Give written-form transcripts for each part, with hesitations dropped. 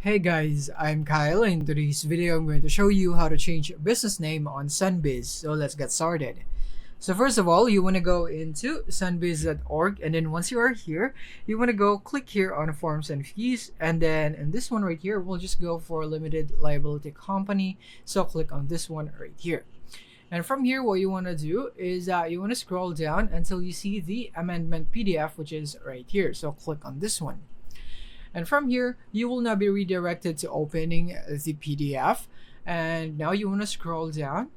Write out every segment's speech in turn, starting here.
Hey guys, I'm Kyle. In today's video, I'm going to show you how to change business name on Sunbiz. So let's get started. So first of all, you want to go into sunbiz.org, and then once you are here, you want to go click here on forms and fees, and then in this one right here, we'll just go for limited liability company. So click on this one right here. And from here, what you want to do is you want to scroll down until you see the amendment PDF, which is right here. So click on this one. And from here, you will now be redirected to opening the PDF. And now you want to scroll down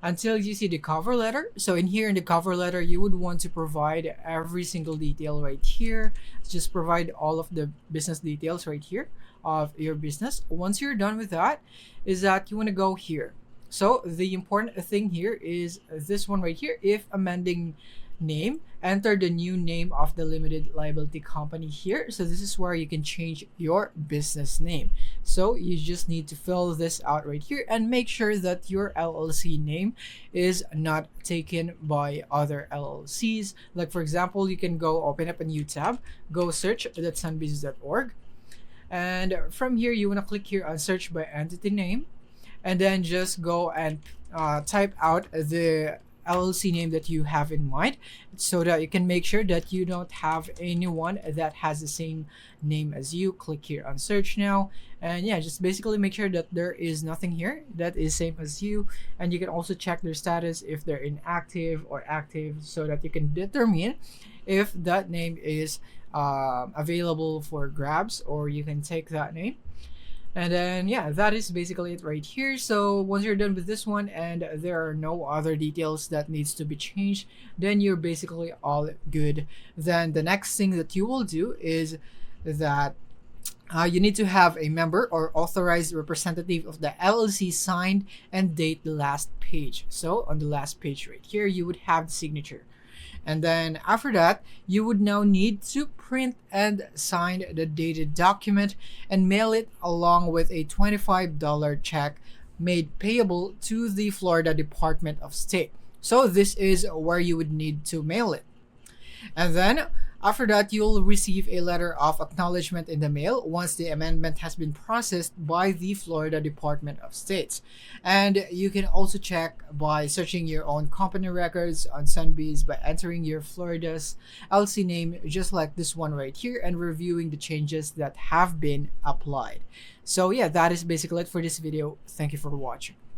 until you see the cover letter. So in here in the cover letter, you would want to provide every single detail right here. Just provide all of the business details right here of your business. Once you're done with that, is that you want to go here. So the important thing here is this one right here. If amending name, enter the new name of the limited liability company here. So this is where you can change your business name. So you just need to fill this out right here and make sure that your LLC name is not taken by other LLCs. Like for example, you can go open up a new tab, go search that sunbiz.org, and from here you want to click here on search by entity name, and then just go and type out the LLC name that you have in mind, so that you can make sure that you don't have anyone that has the same name as you. Click here on search now, and yeah, just basically make sure that there is nothing here that is same as you. And you can also check their status if they're inactive or active, so that you can determine if that name is available for grabs, or you can take that name. And then yeah, that is basically it right here. So once you're done with this one and there are no other details that needs to be changed, then you're basically all good. Then the next thing that you will do is that you need to have a member or authorized representative of the LLC signed and date the last page. So on the last page right here, you would have the signature. And then after that, you would now need to print and sign the dated document and mail it along with a $25 check made payable to the Florida Department of State. So this is where you would need to mail it. And then after that, you'll receive a letter of acknowledgement in the mail once the amendment has been processed by the Florida Department of State. And you can also check by searching your own company records on Sunbiz by entering your Florida's LC name, just like this one right here, and reviewing the changes that have been applied. So yeah, that is basically it for this video. Thank you for watching.